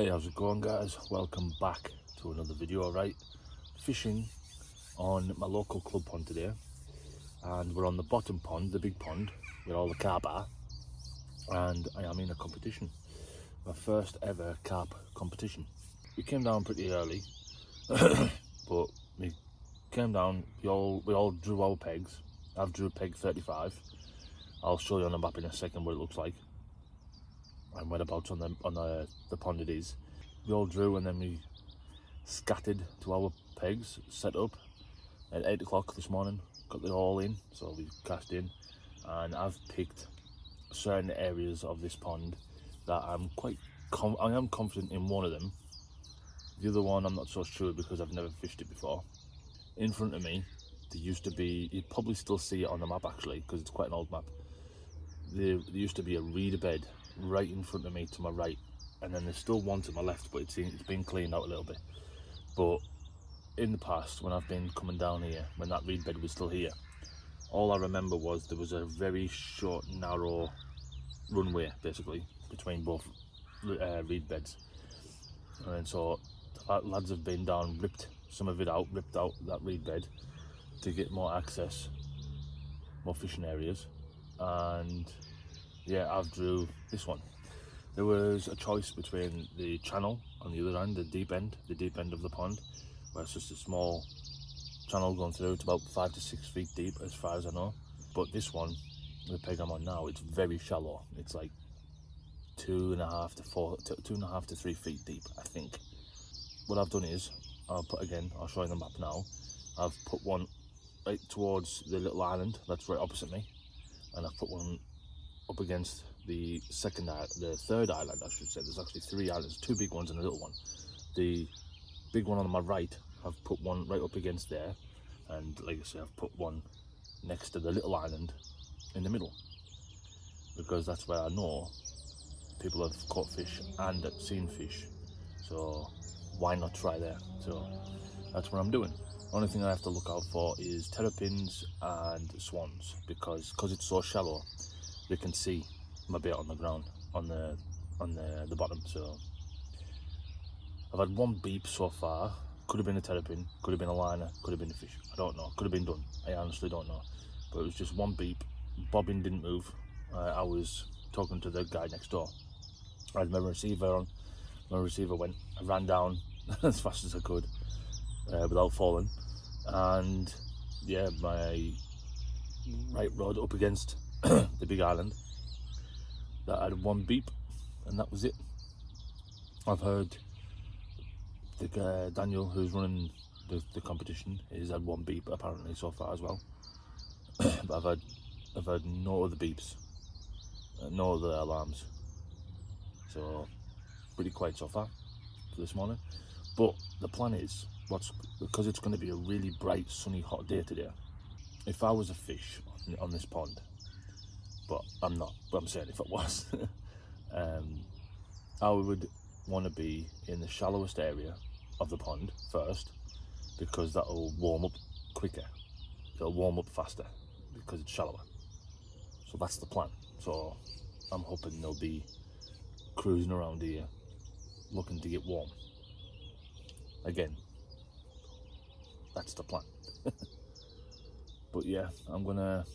Hey, how's it going, guys? Welcome back to another video. Alright, fishing on my local club pond today, and we're on the bottom pond, the big pond where all the carp are, and I am in a competition, my first ever carp competition. We came down pretty early but we came down, we all drew our pegs. I've drew peg 35. I'll show you on the map in a second what it looks like and whereabouts on the pond it is. We all drew and then we scattered to our pegs, set up at 8 o'clock this morning, got it all in, so we cast in, and I've picked certain areas of this pond that I am confident in one of them. The other one I'm not so sure because I've never fished it before. In front of me there used to be, you'd probably still see it on the map actually because it's quite an old map, there used to be a reeder bed right in front of me to my right, and then there's still one to my left, but it's been cleaned out a little bit. But in the past, when I've been coming down here, when that reed bed was still here, all I remember was there was a very short, narrow runway basically between both reed beds, and so lads have been down, ripped some of it out, ripped out that reed bed to get more access, more fishing areas. And yeah, I've drew this one. There was a choice between the channel on the other end, the deep end of the pond, where it's just a small channel going through. It's about 5 to 6 feet deep as far as I know. But this one, the peg I'm on now, it's very shallow. It's like 2.5 to 3 feet deep, I think. What I've done is, I'll show you the map now. I've put one right towards the little island that's right opposite me, and I've put one up against the third island, I should say. There's actually 3 islands, 2 big ones and a little one. The big one on my right, I've put one right up against there, and like I say, I've put one next to the little island in the middle, because that's where I know people have caught fish and seen fish, so why not try there? So that's what I'm doing. Only thing I have to look out for is terrapins and swans, because it's so shallow they can see my bait on the ground, on the bottom. So I've had one beep so far. Could have been a terrapin, could have been a liner, could have been a fish, I don't know, could have been done, I honestly don't know. But it was just one beep, bobbin didn't move. I was talking to the guy next door. I had my receiver on, my receiver went, I ran down as fast as I could without falling, and yeah, my right rod up against the big island, that had one beep, and that was it. I've heard Daniel, who's running the competition, he's had one beep apparently so far as well. But I've heard no other beeps, no other alarms, so pretty quiet so far for this morning. But the plan is, because it's going to be a really bright, sunny, hot day today, if I was a fish on this pond, but I'm not, but I'm saying if it was, I would want to be in the shallowest area of the pond first, because that'll warm up quicker, it'll warm up faster because it's shallower. So that's the plan. So I'm hoping they'll be cruising around here looking to get warm. Again, that's the plan. But yeah, I'm gonna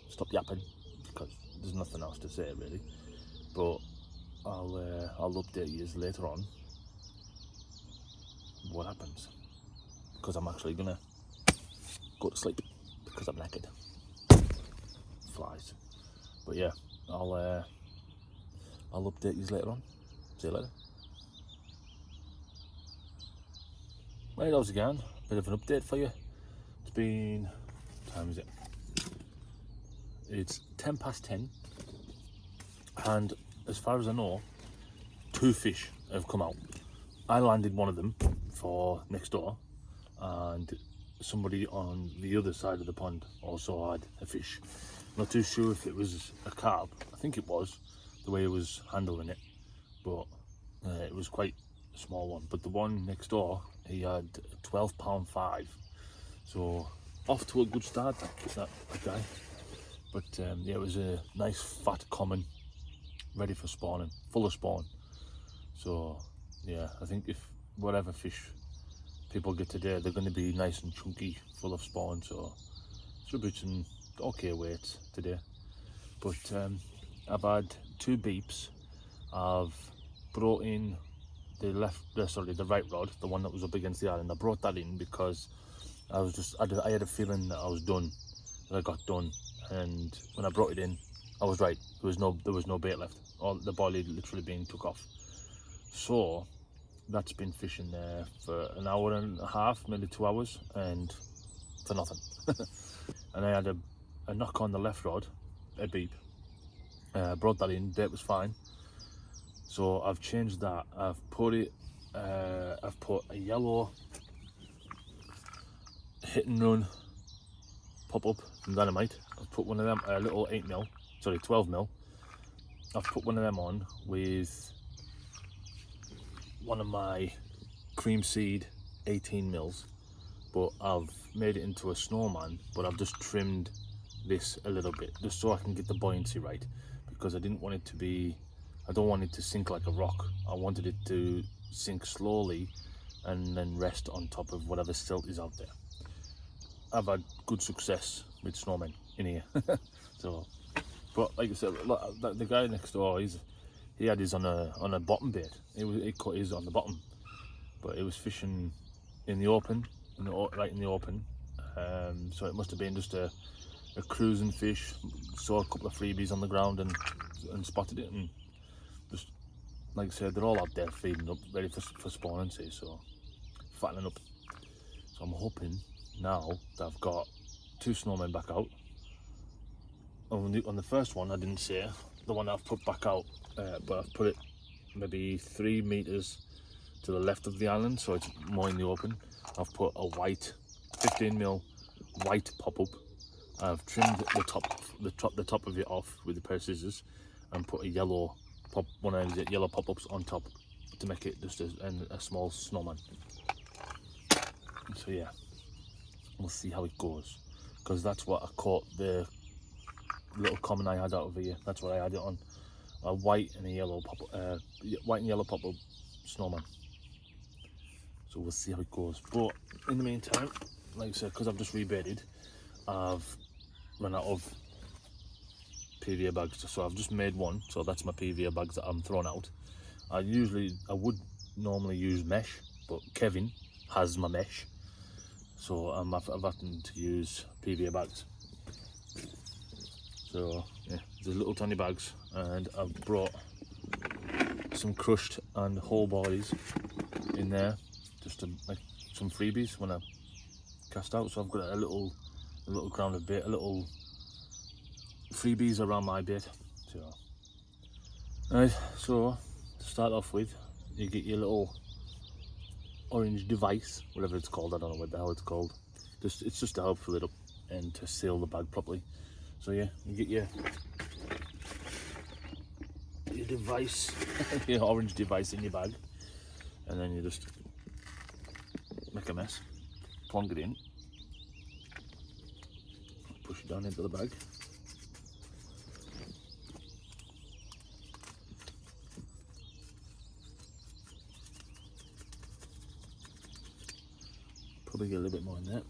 stop yapping because there's nothing else to say really. But I'll update you later on what happens, because I'm actually gonna go to sleep because I'm naked. Flies. But yeah, I'll update you later on. See you later. Right, how's it going? Bit of an update for you. It's been, what time is it? It's 10 past 10, and as far as I know, 2 fish have come out. I landed one of them for next door, and somebody on the other side of the pond also had a fish. Not too sure if it was a carp. I think it was, the way he was handling it, but it was quite a small one. But the one next door, he had a 12 pound 5, so off to a good start, that guy. But yeah, it was a nice fat common, ready for spawning, full of spawn. So yeah, I think if whatever fish people get today, they're going to be nice and chunky, full of spawn, so should be some okay weights today. But I've had 2 beeps. I've brought in the right rod, the one that was up against the island. I brought that in because I had a feeling that I was done, that I got done, and when I brought it in, I was right. There was no bait left. All the body had literally been took off. So that's been fishing there for an hour and a half, maybe 2 hours, and for nothing. And I had a knock on the left rod, a beep. Brought that in, bait was fine. So I've changed that. I've put a yellow hit and run pop up from Dynamite. I've put one of them, a little 12 mil. I've put one of them on with one of my cream seed 18 mils, but I've made it into a snowman, but I've just trimmed this a little bit just so I can get the buoyancy right, because I don't want it to sink like a rock. I wanted it to sink slowly and then rest on top of whatever silt is out there. I've had good success with snowmen in here. So, but like I said, the guy next door, he had his on a bottom bait. He caught his on the bottom, but it was fishing in the open, right in the open. So it must have been just a cruising fish. Saw a couple of freebies on the ground and spotted it, and just like I said, they're all out there feeding up, ready for spawning, see, so fattening up. So I'm hoping now that I've got 2 snowmen back out. On the first one, I didn't say, the one I've put back out, but I've put it maybe 3 meters to the left of the island, so it's more in the open. I've put a white 15 mil white pop-up. I've trimmed the top of it off with a pair of scissors and put one of the yellow pop-ups on top to make it just a small snowman. So yeah, we'll see how it goes, because that's what I caught the little common I had out of here. That's what I had it on, a white and yellow pop-up snowman. So we'll see how it goes. But in the meantime, like I said, because I've just rebaited, I've run out of PVA bags, so I've just made one. So that's my PVA bags that I'm throwing out. I would normally use mesh, but Kevin has my mesh, so I've had to use PVA bags. So yeah, there's little tiny bags, and I've brought some crushed and whole bodies in there, just to make some freebies when I cast out. So I've got a little grounded bait, a little freebies around my bait. So right, so to start off with, you get your little orange device, whatever it's called. I don't know what the hell it's called. It's just to help fill it up and to seal the bag properly. So yeah, you get your device, your orange device in your bag, and then you just make a mess, plonk it in, push it down into the bag. Probably get a little bit more in there.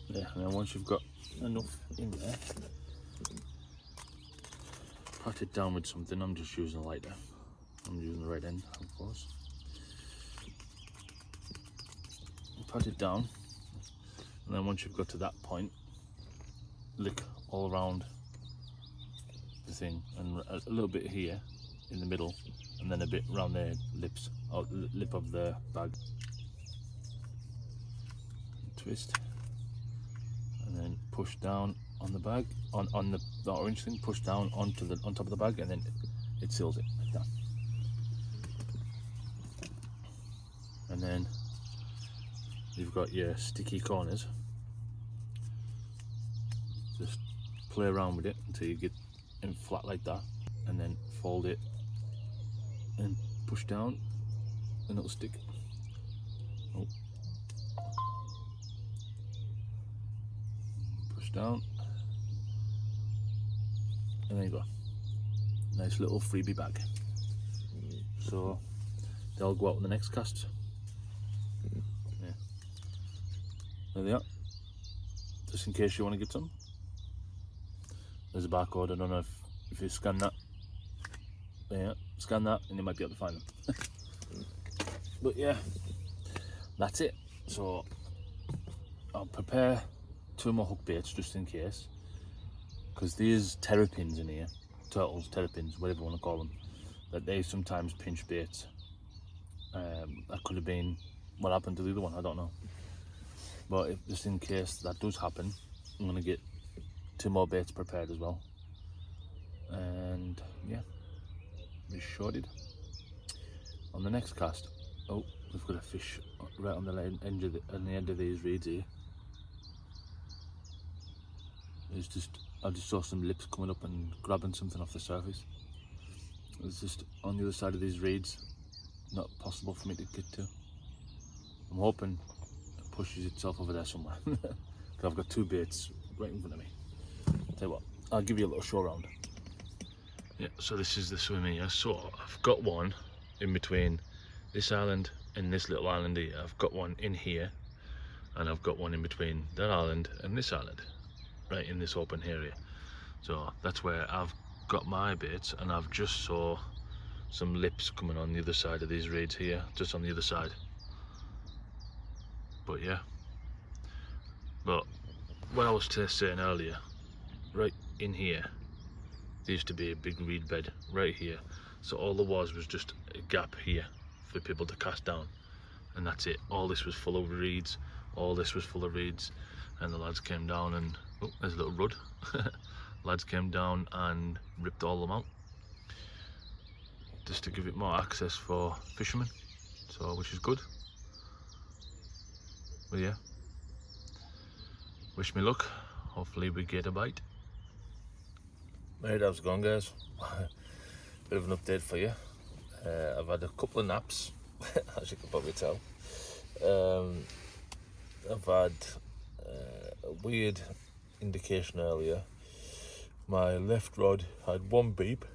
Yeah, and then once you've got enough in there, pat it down with something. I'm just using a lighter. I'm using the right end, of course. Pat it down, and then once you've got to that point, lick all around the thing, and a little bit here in the middle, and then a bit around the lip of the bag. Twist, and then push down on the bag, on the orange thing. Push down on top of the bag, and then it seals it like that. And then you've got your sticky corners. Just play around with it until you get in flat like that, and then fold it and push down, and it'll stick. Oh. Push down, And there you go. Nice little freebie bag. So they'll go out in the next cast. Yeah. There they are. Just in case you want to get some. There's a barcode. I don't know if you scan that. Yeah, scan that and you might be able to find them. But yeah, that's it. So I'll prepare 2 more hook baits just in case, because these terrapins in here, turtles, terrapins, whatever you want to call them, that they sometimes pinch baits. That could have been what happened to the other one, I don't know. But if, just in case that does happen, I'm going to get 2 more baits prepared as well. And yeah, we shorted. On the next cast, oh, we've got a fish right on the end of these reeds here. It's just, I just saw some lips coming up and grabbing something off the surface. It's just on the other side of these reeds, not possible for me to get to. I'm hoping it pushes itself over there somewhere. I've got 2 baits right in front of me. Tell you what, I'll give you a little show around. Yeah, so this is the swim here. So I've got one in between this island and this little island here. I've got one in here, and I've got one in between that island and this island, right in this open area. So that's where I've got my baits, and I've just saw some lips coming on the other side of these reeds here, just on the other side. But yeah, but what I was saying earlier, right in here, there used to be a big reed bed right here. So all there was just a gap here for people to cast down, and that's it. All this was full of reeds, all this was full of reeds, and the lads came down and, oh, there's a little rud. Lads came down and ripped all them out, just to give it more access for fishermen, so which is good. But yeah, wish me luck, hopefully we get a bite. Right, how's it going, guys? Bit of an update for you. I've had a couple of naps, as you can probably tell. I've had a weird indication earlier. My left rod had 1 beep,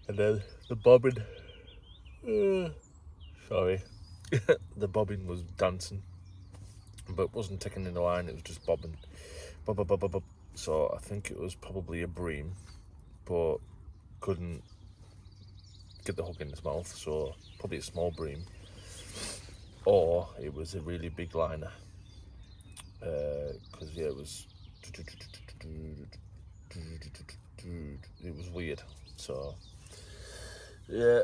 and then the bobbin, sorry, the bobbin was dancing, but wasn't ticking in the line, it was just bobbing. Bob, bob, bob, bob, bob. So I think it was probably a bream, but couldn't get the hook in its mouth, so probably a small bream, or it was a really big liner, because yeah, it was weird. So yeah,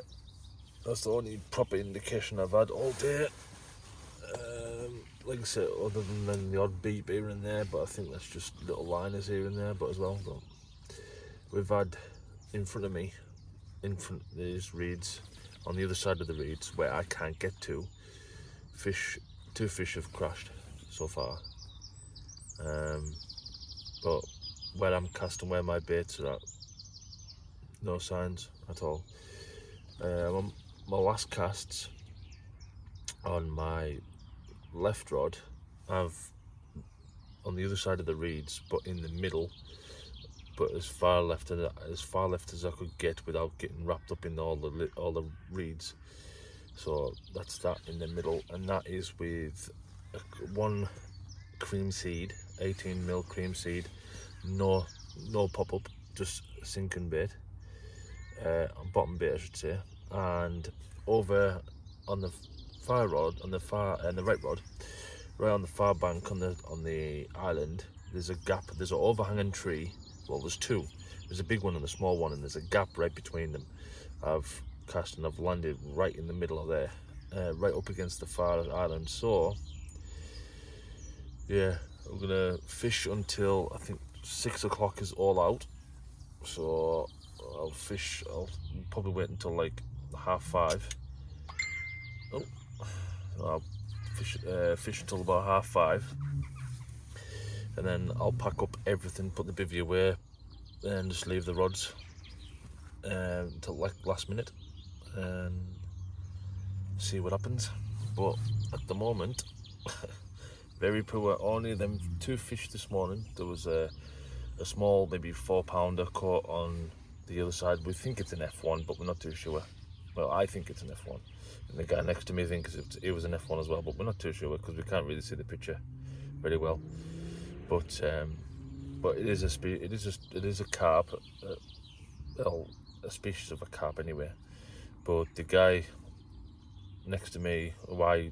that's the only proper indication I've had all day. Like I said, other than the odd beep here and there, but I think that's just little liners here and there, but as well. But we've had in front of me, in front of these reeds, on the other side of the reeds where I can't get to, 2 fish have crashed so far. But where I'm casting, where my baits are at, no signs at all. My last casts on my left rod, I've on the other side of the reeds, but in the middle, but as far left as I could get without getting wrapped up in all the reeds. So that's that in the middle, and that is with 1 cream seed, 18mm cream seed, no pop-up, just sinking bait, bottom bait I should say. And over on the far rod, on the right rod, right on the far bank on the island, there's a gap, there's an overhanging tree. Well, there's 2. There's a big one and a small one, and there's a gap right between them. I've cast and I've landed right in the middle of there, right up against the far island. So yeah, I'm gonna fish until I think 6 o'clock is all out. So I'll probably wait until like 5:30. Oh, I'll fish until about 5:30, and then I'll pack up everything, put the bivvy away, and just leave the rods until like last minute and see what happens. But at the moment, very poor. Only them 2 fish this morning. There was a a small, maybe 4-pounder caught on the other side. We think it's an F1, but we're not too sure. Well, I think it's an F1, and the guy next to me thinks it was an F1 as well, but we're not too sure because we can't really see the picture very well. But it is a carp, well, a species of a carp anyway. But the guy next to me, who I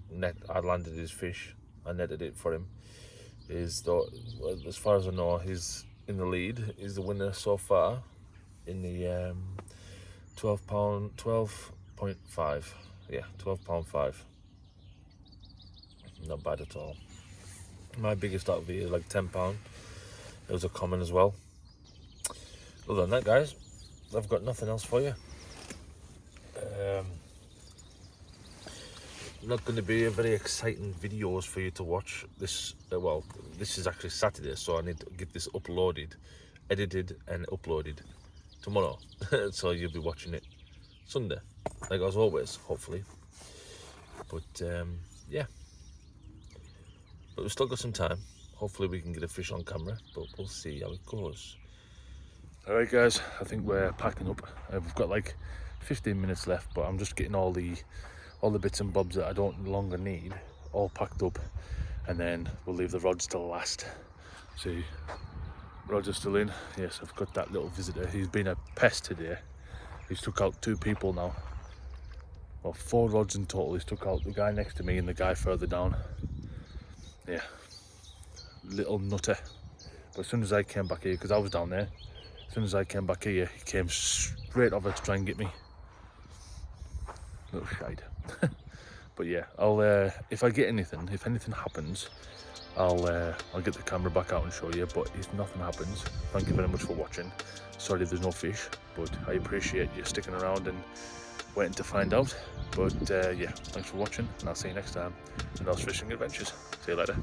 landed his fish, I netted it for him, well, as far as I know, he's in the lead. He's the winner so far in the 12.5. Yeah, 12.5. Not bad at all. My biggest out of the year, like £10. It was a common as well. Other than that, guys, I've got nothing else for you. Not going to be a very exciting videos for you to watch this. Well, this is actually Saturday, so I need to get this uploaded, edited and uploaded tomorrow. So you'll be watching it Sunday, like as always, hopefully. But yeah, but we've still got some time. Hopefully we can get a fish on camera, but we'll see how it goes. All right, guys, I think we're packing up. We've got like 15 minutes left, but I'm just getting all the bits and bobs that I don't longer need all packed up, and then we'll leave the rods till last. See, rods are still in. Yes, I've got that little visitor. He's been a pest today. He's took out 2 people now. Well, 4 rods in total. He's took out the guy next to me and the guy further down. Yeah, little nutter. But as soon as I came back here, because I was down there, as soon as I came back here, he came straight over to try and get me. Little shite. But yeah, I'll if I get anything, if anything happens, I'll get the camera back out and show you. But if nothing happens, thank you very much for watching. Sorry there's no fish, but I appreciate you sticking around and waiting to find out. But yeah, thanks for watching, and I'll see you next time in those fishing adventures. See you later.